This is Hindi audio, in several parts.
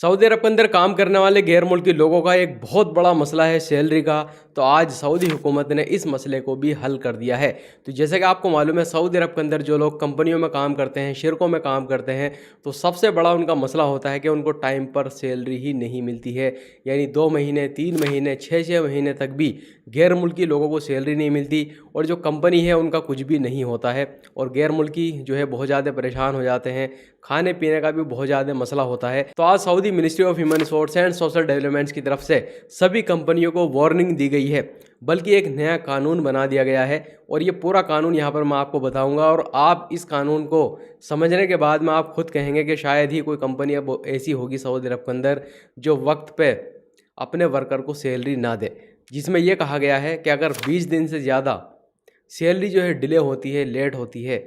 सऊदी अरब के अंदर काम करने वाले गैर मुल्की लोगों का एक बहुत बड़ा मसला है सैलरी का। तो आज सऊदी हुकूमत ने इस मसले को भी हल कर दिया है। तो जैसे कि आपको मालूम है, सऊदी अरब के अंदर जो लोग कंपनियों में काम करते हैं, शिरकों में काम करते हैं, तो सबसे बड़ा उनका मसला होता है कि उनको टाइम पर सैलरी ही नहीं मिलती है। यानी 2 महीने, 3 महीने, 6 महीने तक भी गैर मुल्की लोगों को सैलरी नहीं मिलती और जो कंपनी है उनका कुछ भी नहीं होता है। और गैर मुल्की जो है बहुत ज़्यादा परेशान हो जाते हैं, खाने पीने का भी बहुत ज़्यादा मसला होता है। तो आज Saudi ministry of human resource and social developments की तरफ से सभी कंपनियों को वार्निंग दी गई है, बल्कि एक नया कानून बना दिया गया है। और ये पूरा कानून यहाँ पर मैं आपको बताऊंगा और आप इस कानून को समझने के बाद में आप खुद कहेंगे कि शायद ही कोई कंपनी अब ऐसी होगी सऊदी अरब के अंदर जो वक्त पे अपने वर्कर को सैलरी ना दे। जिसमें यह कहा गया है कि अगर 20 दिन से ज़्यादा सैलरी जो है डिले होती है, लेट होती है,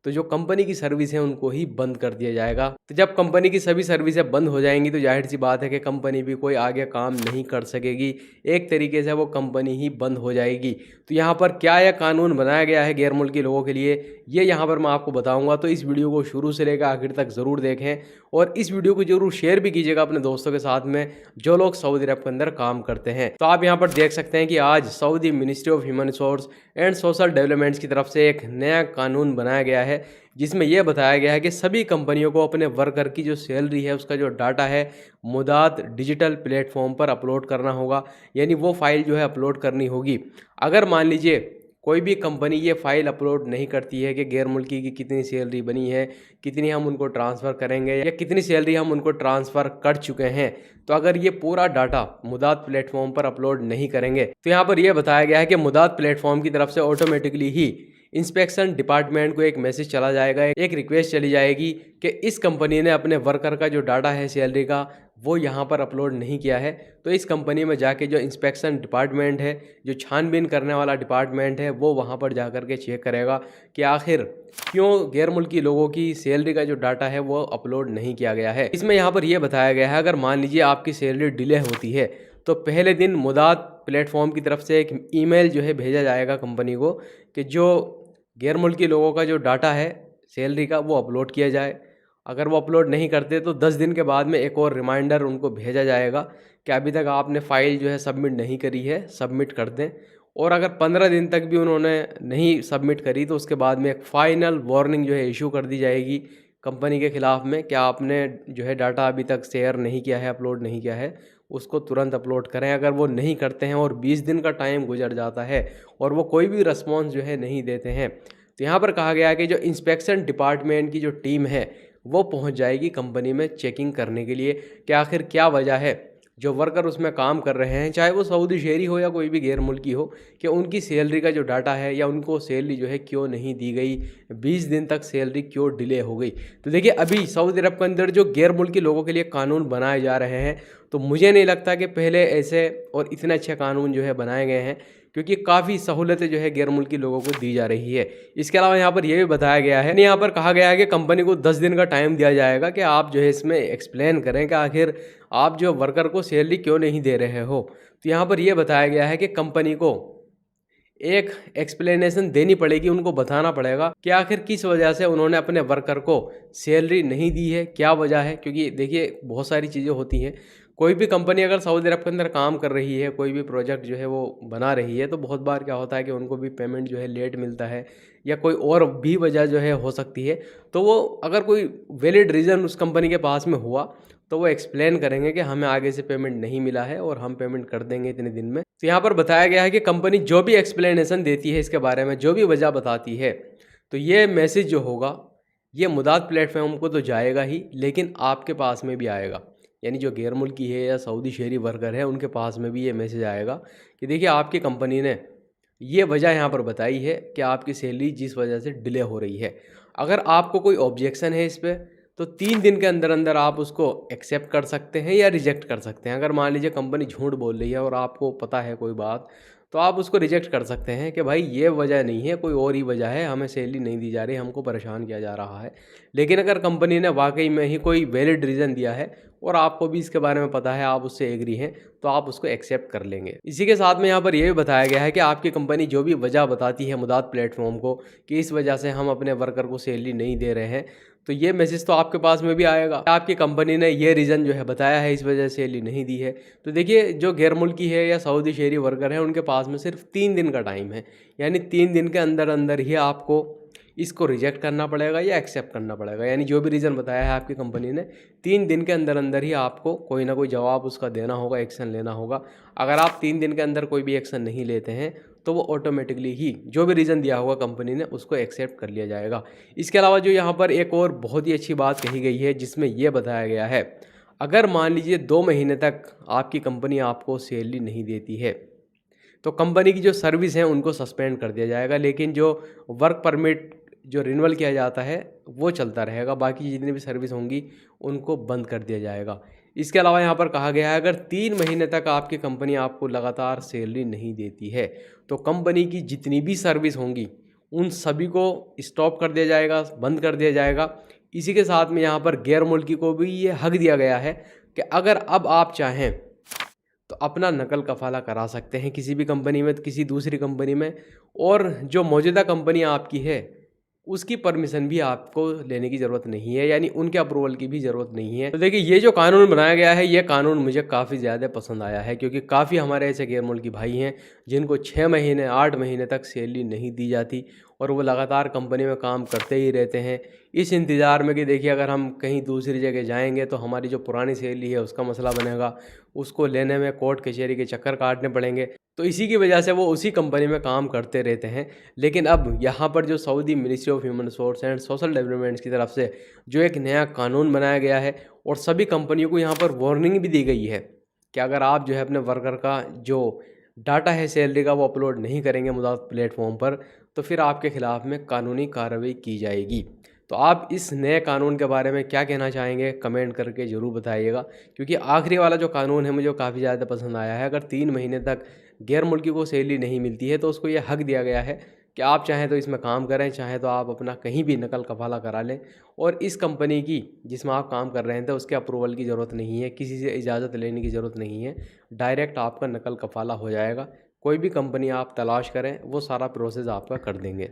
तो जो कंपनी की सर्विस है उनको ही बंद कर दिया जाएगा। तो जब कंपनी की सभी सर्विसें बंद हो जाएंगी तो जाहिर सी बात है कि कंपनी भी कोई आगे काम नहीं कर सकेगी। एक तरीके से वो कंपनी ही बंद हो जाएगी। तो यहाँ पर क्या यह कानून बनाया गया है गैर मुल्की लोगों के लिए, ये यहाँ पर मैं आपको बताऊँगा। तो इस वीडियो को शुरू से लेकर आखिर तक ज़रूर देखें और इस वीडियो को जरूर शेयर भी कीजिएगा अपने दोस्तों के साथ में जो लोग सऊदी अरब के अंदर काम करते हैं। तो आप यहाँ पर देख सकते हैं कि आज Saudi ministry of human resource and social developments की तरफ से एक नया कानून बनाया गया है, जिसमें यह बताया गया है कि सभी कंपनियों को अपने वर्कर की जो सैलरी है उसका जो डाटा है मुदात डिजिटल प्लेटफॉर्म पर अपलोड करना होगा। यानी वो फाइल जो है अपलोड करनी होगी। अगर मान लीजिए कोई भी कंपनी ये फाइल अपलोड नहीं करती है कि गैर मुल्की की कितनी सैलरी बनी है, कितनी हम उनको ट्रांसफ़र करेंगे या कितनी सैलरी हम उनको ट्रांसफ़र कर चुके हैं, तो अगर ये पूरा डाटा मुदात प्लेटफॉर्म पर अपलोड नहीं करेंगे तो यहाँ पर यह बताया गया है कि मुदात प्लेटफॉर्म की तरफ से ऑटोमेटिकली ही इंस्पेक्शन डिपार्टमेंट को एक मैसेज चला जाएगा, एक रिक्वेस्ट चली जाएगी कि इस कंपनी ने अपने वर्कर का जो डाटा है सैलरी का वो यहाँ पर अपलोड नहीं किया है। तो इस कंपनी में जाके जो इंस्पेक्शन डिपार्टमेंट है, जो छानबीन करने वाला डिपार्टमेंट है, वो वहाँ पर जा कर के चेक करेगा कि आखिर क्यों गैर मुल्की लोगों की सैलरी का जो डाटा है वो अपलोड नहीं किया गया है। इसमें यहाँ पर यह बताया गया है अगर मान लीजिए आपकी सैलरी डिले होती है तो पहले दिन मुदात प्लेटफॉर्म की तरफ से एक ईमेल जो है भेजा जाएगा कंपनी को कि जो गैर मुल्की लोगों का जो डाटा है सैलरी का वो अपलोड किया जाए। अगर वो अपलोड नहीं करते तो 10 दिन के बाद में एक और रिमाइंडर उनको भेजा जाएगा कि अभी तक आपने फ़ाइल जो है सबमिट नहीं करी है, सबमिट कर दें। और अगर 15 दिन तक भी उन्होंने नहीं सबमिट करी तो उसके बाद में एक फ़ाइनल वार्निंग जो है इशू कर दी जाएगी कंपनी के ख़िलाफ़ में कि आपने जो है डाटा अभी तक शेयर नहीं किया है, अपलोड नहीं किया है, उसको तुरंत अपलोड करें। अगर वो नहीं करते हैं और 20 दिन का टाइम गुजर जाता है और वो कोई भी रिस्पॉन्स जो है नहीं देते हैं, तो यहाँ पर कहा गया है कि जो इंस्पेक्शन डिपार्टमेंट की जो टीम है वो पहुँच जाएगी कंपनी में चेकिंग करने के लिए कि आखिर क्या वजह है जो वर्कर उसमें काम कर रहे हैं, चाहे वो सऊदी शहरी हो या कोई भी गैर मुल्की हो, कि उनकी सैलरी का जो डाटा है या उनको सैलरी जो है क्यों नहीं दी गई, 20 दिन तक सैलरी क्यों डिले हो गई। तो देखिए अभी सऊदी अरब के अंदर जो गैर मुल्की लोगों के लिए कानून बनाए जा रहे हैं, तो मुझे नहीं लगता कि पहले ऐसे और इतने अच्छे कानून जो है बनाए गए हैं, क्योंकि काफ़ी सहूलतें जो है गैर मुल्की लोगों को दी जा रही है। इसके अलावा यहाँ पर यह भी बताया गया है, यहाँ पर कहा गया है कि कंपनी को 10 दिन का टाइम दिया जाएगा कि आप जो है इसमें एक्सप्लेन करें कि आखिर आप जो वर्कर को सैलरी क्यों नहीं दे रहे हो। तो यहाँ पर यह बताया गया है कि कंपनी को एक एक्सप्लेनेशन देनी पड़ेगी, उनको बताना पड़ेगा कि आखिर किस वजह से उन्होंने अपने वर्कर को सैलरी नहीं दी है, क्या वजह है। क्योंकि देखिए बहुत सारी चीज़ें होती हैं, कोई भी कंपनी अगर सऊदी अरब के अंदर काम कर रही है, कोई भी प्रोजेक्ट जो है वो बना रही है, तो बहुत बार क्या होता है कि उनको भी पेमेंट जो है लेट मिलता है या कोई और भी वजह जो है हो सकती है। तो वो अगर कोई वैलिड रीज़न उस कंपनी के पास में हुआ तो वो एक्सप्लेन करेंगे कि हमें आगे से पेमेंट नहीं मिला है और हम पेमेंट कर देंगे इतने दिन में। तो यहाँ पर बताया गया है कि कंपनी जो भी एक्सप्लेनेशन देती है इसके बारे में, जो भी वजह बताती है, तो ये मैसेज जो होगा ये मुदात प्लेटफॉर्म को तो जाएगा ही, लेकिन आपके पास में भी आएगा। यानी जो गैर मुल्की है या सऊदी शहरी वर्कर है उनके पास में भी ये मैसेज आएगा कि देखिए आपकी कंपनी ने ये वजह यहाँ पर बताई है कि आपकी सैलरी जिस वजह से डिले हो रही है। अगर आपको कोई ऑब्जेक्शन है इस पर तो 3 दिन के अंदर अंदर आप उसको एक्सेप्ट कर सकते हैं या रिजेक्ट कर सकते हैं। अगर मान लीजिए कंपनी झूठ बोल रही है और आपको पता है कोई बात, तो आप उसको रिजेक्ट कर सकते हैं कि भाई ये वजह नहीं है, कोई और ही वजह है, हमें सैलरी नहीं दी जा रही, हमको परेशान किया जा रहा है। लेकिन अगर कंपनी ने वाकई में ही कोई वैलिड रीज़न दिया है और आपको भी इसके बारे में पता है, आप उससे एग्री हैं, तो आप उसको एक्सेप्ट कर लेंगे। इसी के साथ में यहाँ पर यह भी बताया गया है कि आपकी कंपनी जो भी वजह बताती है मुदात प्लेटफॉर्म को कि इस वजह से हम अपने वर्कर को सैलरी नहीं दे रहे हैं, तो ये मैसेज तो आपके पास में भी आएगा। आपकी कंपनी ने ये रीज़न जो है बताया है इस वजह से सैलरी नहीं दी है। तो देखिए, जो गैर मुल्की है या सऊदी शहरी वर्कर है, उनके पास में सिर्फ 3 दिन का टाइम है। यानी 3 दिन के अंदर अंदर ही आपको इसको रिजेक्ट करना पड़ेगा या एक्सेप्ट करना पड़ेगा। यानी जो भी रीज़न बताया है आपकी कंपनी ने, 3 दिन के अंदर अंदर ही आपको कोई ना कोई जवाब उसका देना होगा, एक्शन लेना होगा। अगर आप 3 दिन के अंदर कोई भी एक्शन नहीं लेते हैं तो वो ऑटोमेटिकली ही जो भी रीज़न दिया होगा कंपनी ने उसको एक्सेप्ट कर लिया जाएगा। इसके अलावा जो यहाँ पर एक और बहुत ही अच्छी बात कही गई है, जिसमें ये बताया गया है, अगर मान लीजिए 2 महीने तक आपकी कंपनी आपको सैलरी नहीं देती है तो कंपनी की जो सर्विस है उनको सस्पेंड कर दिया जाएगा, लेकिन जो वर्क परमिट जो रिन्यूअल किया जाता है वो चलता रहेगा। बाकी जितनी भी सर्विस होंगी उनको बंद कर दिया जाएगा। इसके अलावा यहाँ पर कहा गया है, अगर 3 महीने तक आपकी कंपनी आपको लगातार सैलरी नहीं देती है तो कंपनी की जितनी भी सर्विस होंगी उन सभी को स्टॉप कर दिया जाएगा, बंद कर दिया जाएगा। इसी के साथ में यहाँ पर गैर मुल्की को भी ये हक दिया गया है कि अगर अब आप चाहें तो अपना नकल कफ़ाला करा सकते हैं किसी भी कंपनी में, किसी दूसरी कंपनी में, और जो मौजूदा कंपनी आपकी है उसकी परमिशन भी आपको लेने की ज़रूरत नहीं है, यानी उनके अप्रूवल की भी ज़रूरत नहीं है। तो देखिए, ये जो कानून बनाया गया है ये कानून मुझे काफ़ी ज़्यादा पसंद आया है, क्योंकि काफ़ी हमारे ऐसे गैर मुल्की भाई हैं जिनको 6 महीने 8 महीने तक सैलरी नहीं दी जाती और वो लगातार कंपनी में काम करते ही रहते हैं इस इंतज़ार में कि देखिए अगर हम कहीं दूसरी जगह जाएंगे तो हमारी जो पुरानी सैलरी है उसका मसला बनेगा, उसको लेने में कोर्ट कचहरी के चक्कर काटने पड़ेंगे। तो इसी की वजह से वो उसी कंपनी में काम करते रहते हैं। लेकिन अब यहाँ पर जो Saudi ministry of human resource and social developments की तरफ से जो एक नया कानून बनाया गया है और सभी कंपनियों को यहाँ पर वार्निंग भी दी गई है कि अगर आप जो है अपने वर्कर का जो डाटा है सैलरी का वो अपलोड नहीं करेंगे मुदाद प्लेटफॉर्म पर तो फिर आपके ख़िलाफ़ में कानूनी कार्रवाई की जाएगी। तो आप इस नए कानून के बारे में क्या कहना चाहेंगे, कमेंट करके ज़रूर बताइएगा, क्योंकि आखिरी वाला जो कानून है मुझे काफ़ी ज़्यादा पसंद आया है। अगर 3 महीने तक गैर मुल्की को सैलरी नहीं मिलती है तो उसको ये हक दिया गया है कि आप चाहें तो इसमें काम करें, चाहें तो आप अपना कहीं भी नकल कफाला करा लें, और इस कंपनी की जिसमें आप काम कर रहे थे उसके अप्रूवल की ज़रूरत नहीं है, किसी से इजाज़त लेने की ज़रूरत नहीं है, डायरेक्ट आपका नकल कफाला हो जाएगा। कोई भी कंपनी आप तलाश करें वो सारा प्रोसेस आपका कर देंगे।